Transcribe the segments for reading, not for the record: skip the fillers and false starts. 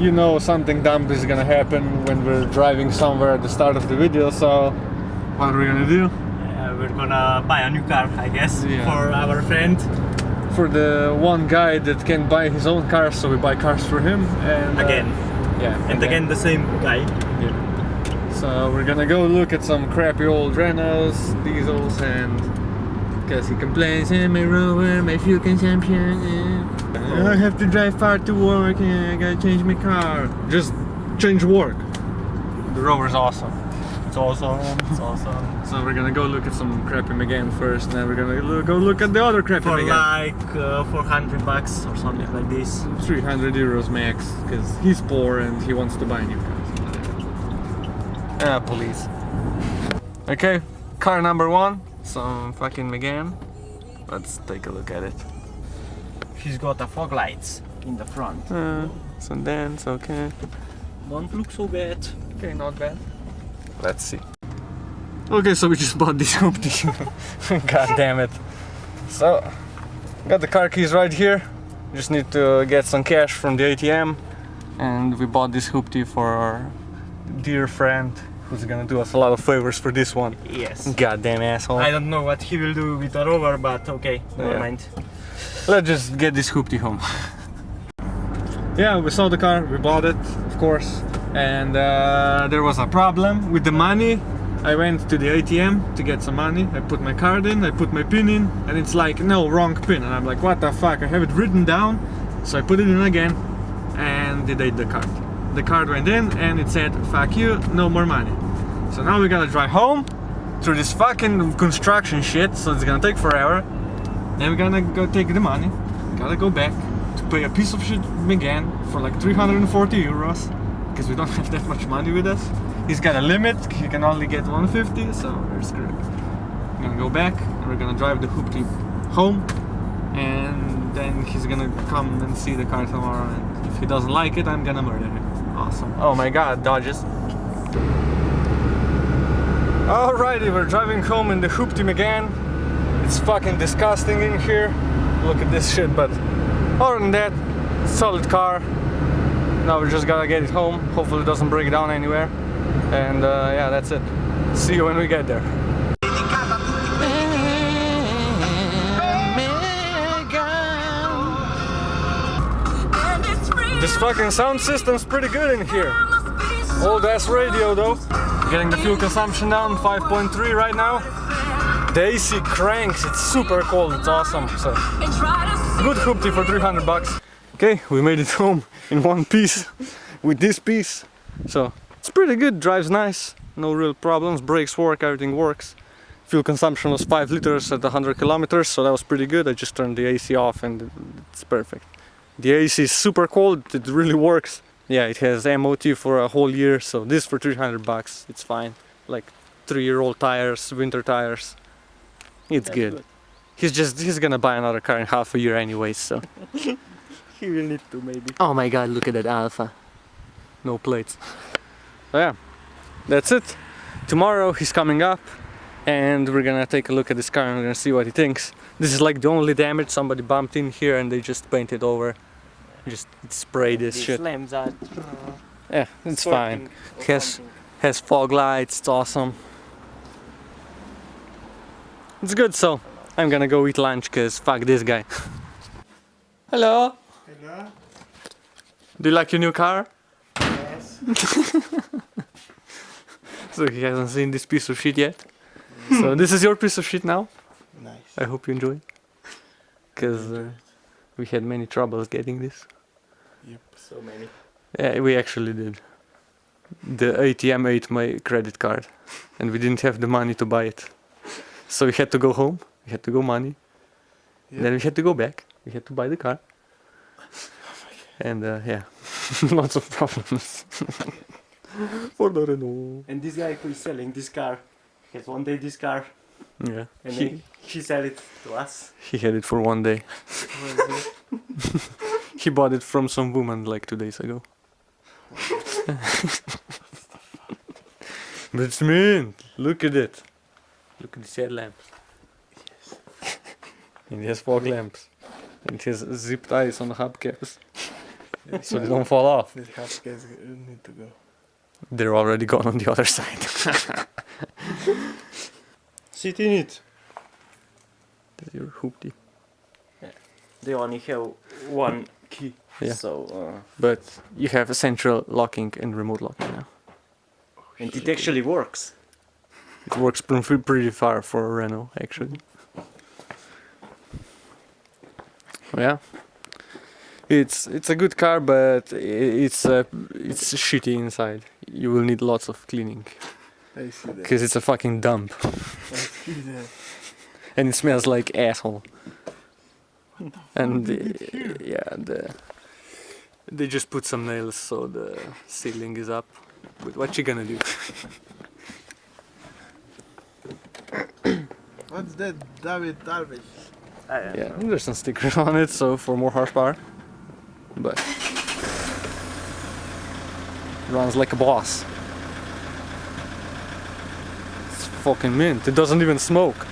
you know something dumb is gonna happen when we're driving somewhere at the start of the video, so what are we gonna do? We're gonna buy a new car, I guess, Yeah. for our friend. For the one guy that can buy his own car, so we buy cars for him, and Again. yeah, And again the same guy. Yeah. So we're gonna go look at some crappy old Renaults, diesels, and because he complains, hey, my Rover, my fuel consumption, I have to drive far to work, I gotta change my car. Just change work. The Rover's awesome. It's awesome. It's awesome. So we're gonna go look at some crappy MEGANE first, and then we're gonna go look at the other crappy For MEGANE. like $400 or something like this. 300 euros max, because he's poor and he wants to buy a new car. Police. Okay, car number one, some fucking MEGANE. Let's take a look at it. She's got a fog lights in the front. Some dents, okay. Don't look so bad. Okay, not bad. Let's see. Okay, so we just bought this hoopty. God damn it. So, got the car keys right here. Just need to get some cash from the ATM. And we bought this hoopty for our dear friend who's gonna do us a lot of favors for this one. Yes. Goddamn asshole. I don't know what he will do with the Rover, but okay, never mind. Let's just get this hoopty home. Yeah, we saw the car, we bought it, of course. And there was a problem with the money. I went to the ATM to get some money. I put my card in, I put my PIN in, and it's like, no, wrong PIN. And I'm like, what the fuck? I have it written down. So I put it in again, and it ate the card. The card went in, and it said, fuck you, no more money. So now we gotta drive home through this fucking construction shit, so it's gonna take forever. Then we're gonna go take the money, gotta go back to pay a piece of shit MEGANE for like 340 euros. Because we don't have that much money with us. He's got a limit, he can only get 150, so we're screwed. We're gonna go back and we're gonna drive the hoopty home, and then he's gonna come and see the car tomorrow, and if he doesn't like it, I'm gonna murder him. Awesome. Oh my god, dodges. Alrighty, we're driving home in the hoopty MEGANE. It's fucking disgusting in here. Look at this shit, but other than that, solid car. Now we just gotta get it home. Hopefully it doesn't break down anywhere. And yeah, that's it. See you when we get there. This fucking sound system's pretty good in here. Old ass radio though. Getting the fuel consumption down, 5.3 right now. The AC cranks, it's super cold, it's awesome. So good hoopty for 300 bucks. Okay, we made it home in one piece with this piece. So it's pretty good, drives nice, no real problems, brakes work, everything works. Fuel consumption was 5 liters at 100 kilometers, so that was pretty good. I just turned the AC off and it's perfect. The AC is super cold, it really works. Yeah, it has MOT for a whole year, so this for 300 bucks, it's fine. Like 3-year-old tires, winter tires. It's good. He's gonna buy another car in half a year anyways, so. He will need to, maybe. Oh my god, look at that Alpha. No plates. So yeah, that's it. Tomorrow he's coming up and we're gonna take a look at this car and we're gonna see what he thinks. This is like the only damage, somebody bumped in here and they just painted over. Just spray this shit. Lamps are Yeah, it's fine. Has fog lights, it's awesome. It's good, so I'm gonna go eat lunch cause fuck this guy. Hello. Hello? Do you like your new car? Yes. So he hasn't seen this piece of shit yet. So this is your piece of shit now. Nice. I hope you enjoy. Because we had many troubles getting this. Yep, so many. Yeah, we actually did. The ATM ate my credit card and we didn't have the money to buy it. So we had to go home, we had to go money. Yeah. Then we had to go back, we had to buy the car. And yeah, lots of problems. For the Renault. And this guy who is selling this car has one day this car, Yeah, and then he sell it to us. he had it for one day. He bought it from some woman like 2 days ago. But it's mean. Look at it. Look at the headlamps. Yes. And it has fog lamps. And it has zip ties on the hubcaps. so they don't fall off. The half guys need to go. They're already gone on the other side. Sit in it. That's your hoopty. They only have one key. Yeah. So, But you have a central locking and remote locking now. and it actually works. It works pretty far for a Renault, actually. Yeah. It's a good car, but it's shitty inside. You will need lots of cleaning I see that. because it's a fucking dump, I see that. and it smells like asshole. And they just put some nails so the ceiling is up. But what you gonna do? What's that, David Alves? Yeah, there's some stickers on it, so for more horsepower. But runs like a boss. It's fucking mint. It doesn't even smoke.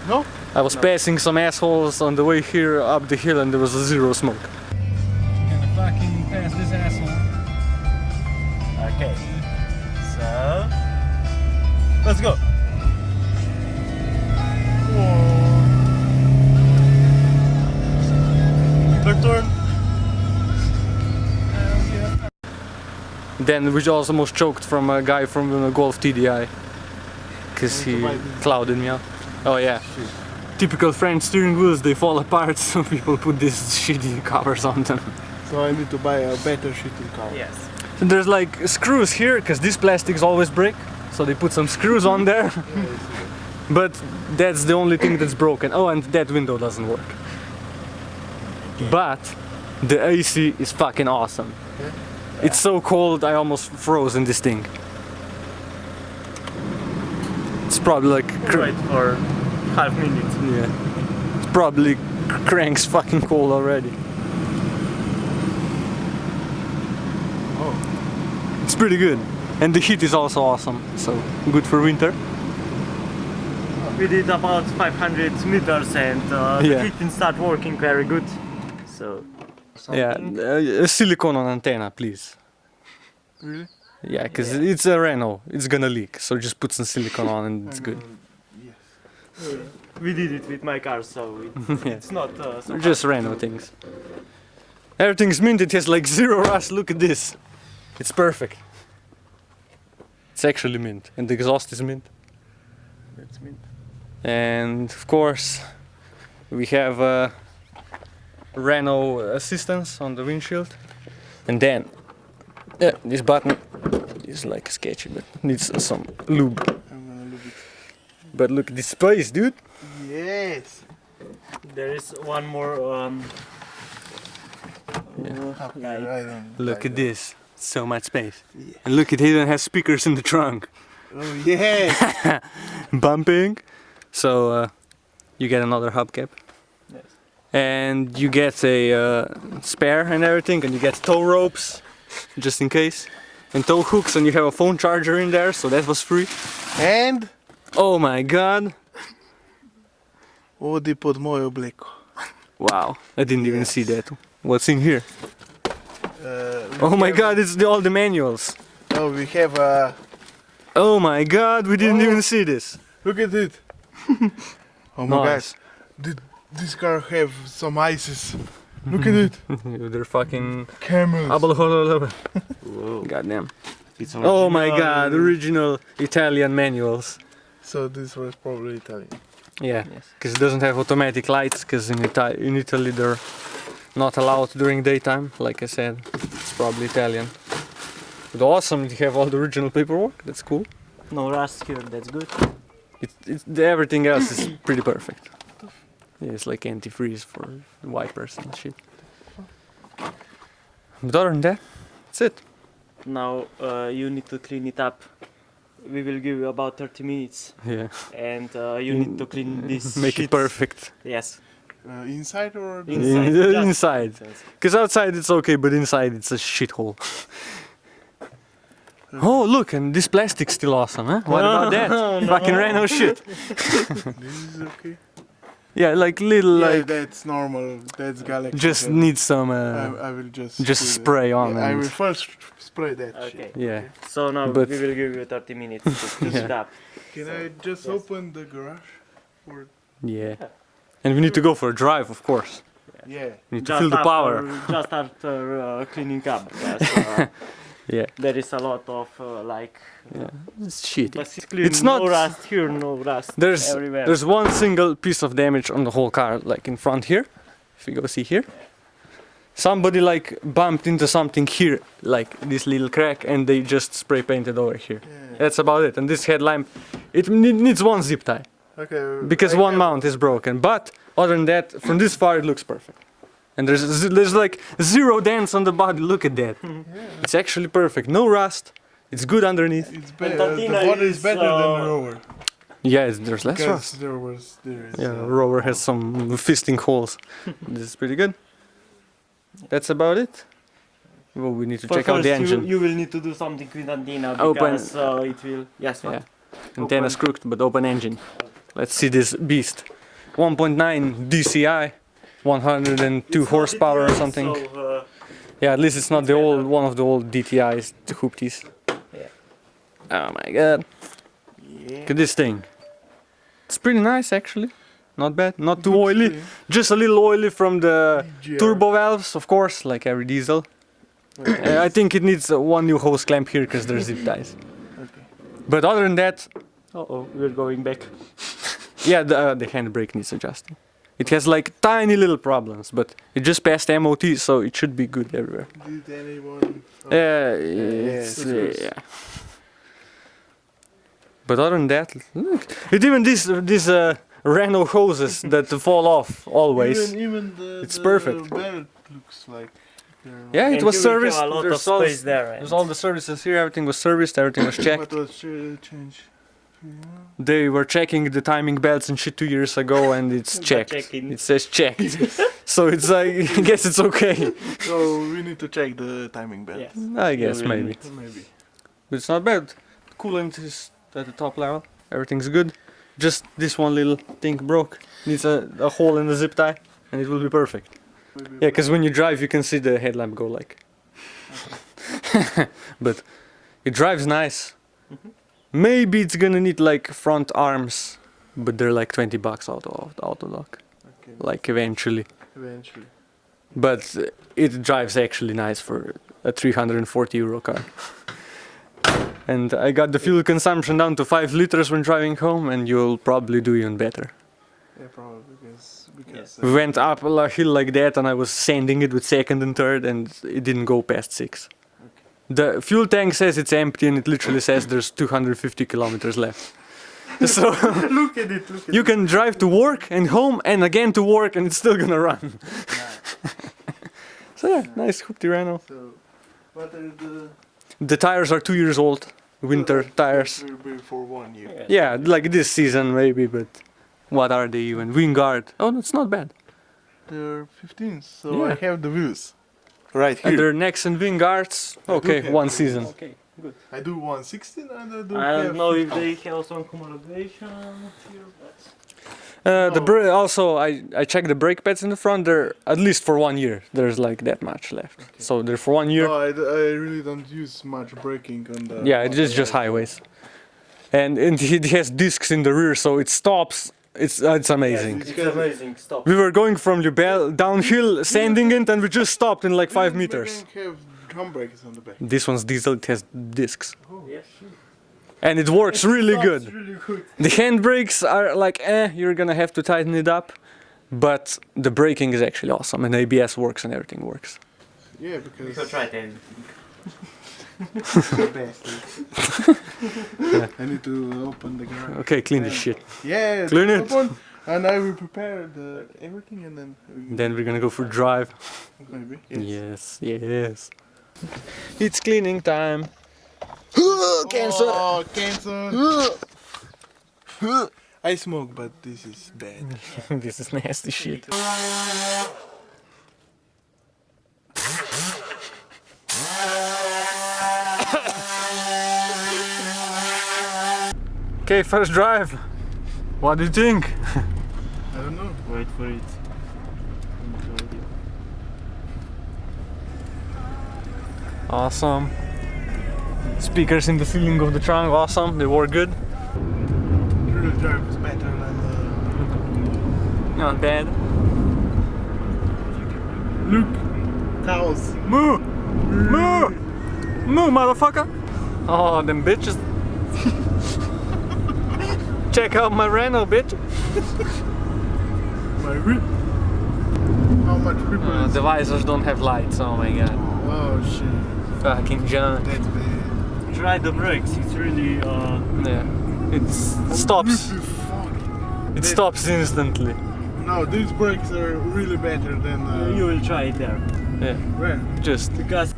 No? I was passing some assholes on the way here up the hill and there was zero smoke. Gonna fucking pass this asshole. Okay. So, let's go. Third turn. Then we almost choked from a guy from a Golf TDI. Cause he clouded me out. Oh yeah. Typical French steering wheels, they fall apart, so people put these shitty covers on them. So I need to buy a better shitting car. Yes. So there's like screws here, because these plastics always break, so they put some screws on there. Yeah, I see that. But that's the only thing that's broken. Oh, and that window doesn't work. But the AC is fucking awesome. Yeah. It's so cold, I almost froze in this thing. It's probably like Right for half minute. yeah. It's probably cranks fucking cold already. Oh, It's pretty good. And the heat is also awesome, so good for winter. We did about 500 meters and Yeah. the heat didn't start working very good. So, Yeah, something. a silicone on antenna, please. really? Yeah, because it's a Renault, it's gonna leak, so just put some silicone on and it's good. Yes. We did it with my car, so Yeah. it's not so They're just Renault things. Everything's mint, it has like zero rust, look at this. It's perfect. It's actually mint, and the exhaust is mint. That's mint. And of course, we have Renault assistance on the windshield. And then, this button is like sketchy, but needs some lube. I'm gonna look it. But look at this space, dude. Yes! There is one more Half light. right on. Look at this. So much space. Yeah. And look, it even has speakers in the trunk. Oh, yes! Bumping. So you get another hubcap. Yes. And you get a spare and everything, and you get tow ropes just in case, and tow hooks, and you have a phone charger in there, so that was free. And Oh my god! ovdje pod moje obleko. Wow, I didn't even Yes. see that. What's in here? We Oh my have- god, it's all the manuals. Oh, we have a... Oh my god, we didn't Oh. even see this. Look at it! Oh my Nice. god, this car have some ices. Look at it! They're fucking. Camels! Whoa. Goddamn. It's Oh my god, original. original Italian manuals. So this was probably Italian. Yeah, Yes. because it doesn't have automatic lights, because in Italy they're not allowed during daytime, like I said. It's probably Italian. But awesome, you have all the original paperwork, that's cool. No rust here, that's good. Everything else is pretty perfect. Yeah, it's like antifreeze for wipers and shit. But other than that, that's it. Now you need to clean it up. We will give you about 30 minutes Yeah. and you need to clean this Make shit. it perfect. Yes. Inside or... the- Inside, just Inside. Because outside it's okay, but inside it's a shithole. Oh, look, and this plastic's still awesome, huh? What about that? Fucking Renault shit. This is okay. Yeah, like little Yeah, like that's normal. That's galaxy. just head. need some I will just just do spray on Yeah, I and- will first spray that Okay. shit. yeah. So now But- we will give you 30 minutes to clean it up. Can I just yes. open the garage? Or Yeah. And we need to go for a drive, of course. yeah. We need to feel the power. Just after cleaning up, because Yeah. there is a lot of like. Yeah. It's shitty. But it's clean. It's not- no rust here, no rust There's everywhere. there's one single piece of damage on the whole car, like in front here. If you go see here. Somebody like bumped into something here, like this little crack, and they just spray painted over here. Yeah. That's about it. And this headlamp, it needs one zip tie Okay. because I one have- mount is broken. But other than that, from this far it looks perfect. And there's like zero dents on the body. Look at that. Yeah. It's actually perfect. No rust. It's good underneath. It's better. Tatina The water is is, better than the rover. Yeah, there's less rust. Because there is. Yeah, rover has some fisting holes. This is pretty good. That's about it. Well, we need to For check out the first, engine. You will need to do something with antenna Open. because it will. Yes. What? Yeah. Antenna's crooked, but open engine. Let's see this beast. 1.9 DCI, 102 It's horsepower or not something. So, Yeah, at least it's not the old one of the old DTIs, the hoopties. Yeah. Oh my god. Yeah. Look at this thing. It's pretty nice actually. Not bad. Not too oily. Just a little oily from the turbo valves, of course, like every diesel. I think it needs one new hose clamp here because there's zip ties. Okay. But other than that, we're going back. yeah, the handbrake needs adjusting. It has like tiny little problems, but it just passed MOT, so it should be good everywhere. Did anyone? It's, Yes, of course. yeah. But other than that, look, it even these Renault hoses that fall off always. Even the, It's the perfect. belt looks like. Yeah, it And was you will have serviced. A lot of There's all, space there. there's all the services here. Everything was serviced. Everything was checked. What was changed? They were checking the timing belts and shit 2 years ago, and it's But checked. checking. It says checked. So it's like, I guess it's okay. So we need to check the timing belt. Yes. I guess will maybe. Maybe. But it's not bad. Coolant is at the top level. Everything's good. Just this one little thing broke. Needs a hole in the zip tie, and it will be perfect. Yeah, because when you drive, you can see the headlamp go like. But it drives nice. Maybe it's gonna need like front arms, but they're like $20 out of the auto lock. Okay. Like eventually. Eventually. But it drives actually nice for a 340 euro car. And I got the fuel consumption down to 5 liters when driving home, and you'll probably do even better. Yeah, probably because. We went up a hill like that, and I was sanding it with second and third, and it didn't go past 6. The fuel tank says it's empty, and it literally says there's 250 kilometers left. So Look at it. Look at you can drive to work and home and again to work, and it's still gonna run. So yeah, nice hoopty Renault. So, what are the? The tires are 2 years old, winter tires. Will be for 1 year. Yeah, like this season maybe, but what are they even? Wingard. Oh, that's not bad. They're 15, so Yeah. I have the wheels. Right here. And their necks and Wingards. Okay, have one those. season. Okay, good. I do 116 and I do. I have don't know if 15. they have some homologation here, but Also, I checked the brake pads in the front. They're at least for 1 year. There's like that much left. So they're for 1 year. No, I really don't use much braking on the. Yeah, it is just highways. And it has discs in the rear, so it stops. It's amazing. it's amazing. Stop. We were going from Ljubel downhill, sanding it, and we just stopped in like 5 meters. Megane have drum brakes on the back. This one's diesel, it has discs. Yes. And it works really Stops good. Really good. The handbrakes are like, you're gonna have to tighten it up. But the braking is actually awesome, and ABS works and everything works. Yeah, We because. have tried everything. the best. I need to open the garage. Okay, clean this shit. Yeah, Clean it. open, and I will prepare everything and then. Then we're gonna go for a drive. Maybe. Yes, yes. It's cleaning time. Cancer. Oh, cancer. I smoke, but this is bad. This is nasty shit. Okay, first drive. What do you think? I don't know. Wait for it. Awesome. Speakers in the ceiling of the trunk, awesome. They work good. Real drive is better than Not bad. Look, cows. Moo! Moo! Moo, motherfucker! Oh, them bitches. Check out my Renault, bitch. My whip. How much people is The visors don't have lights, oh my god. Oh shit. Fucking junk. That's bad. Try the brakes. It's really Yeah. It stops. Fuck. It stops instantly. No, these brakes are really better than you will try it there Yeah. where? Just. because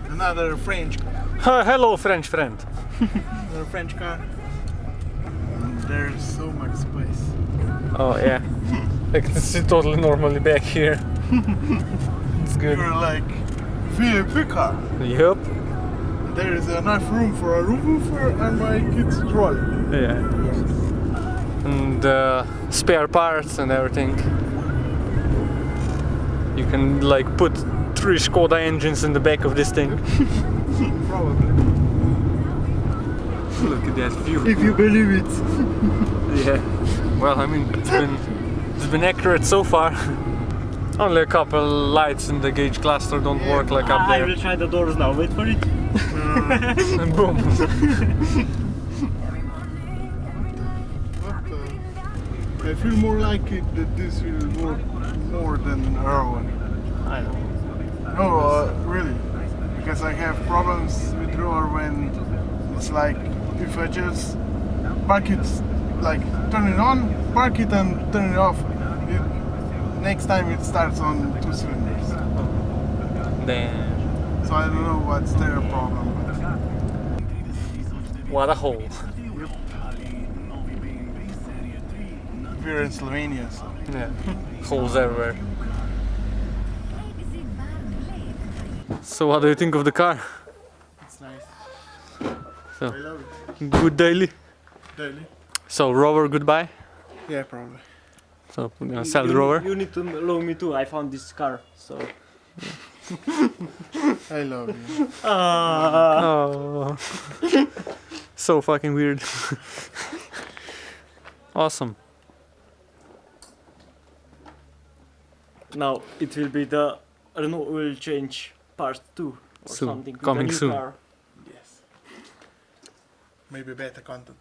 Another French car. Hello, French friend. Another French car. And there's so much space. Oh yeah. I can sit totally normally back here. It's good. You're like VIP car. Yup. There is enough room for a woofer and my kids' trolley. Yeah. And spare parts and everything. You can like put 3 Skoda engines in the back of this thing. Probably. Look at that view. if you believe it. Yeah. Well, I mean, it's been accurate so far. Only a couple lights in the gauge cluster don't work like up I there. will try the doors now. Wait for it. And boom. I feel more like it that this will work more than our one. I know. No, really. Because I have problems with roller when it's like if I just park it, like turn it on, park it and turn it off. Next time it starts on 2 cylinders. Damn. So I don't know what's their problem. What a hole. We're in Slovenia, so Yeah. Holes everywhere. So what do you think of the car? it's nice. So. I love it. Good daily. Daily? So Rover, goodbye. Yeah, probably. So we're gonna sell the You- Rover. You need to allow me too. I found this car, so. I love you. Oh. So fucking weird. Awesome. Now it will be the Renault oil change part 2 or Soon. something. with Coming a new soon. Car. Yes. Maybe better content.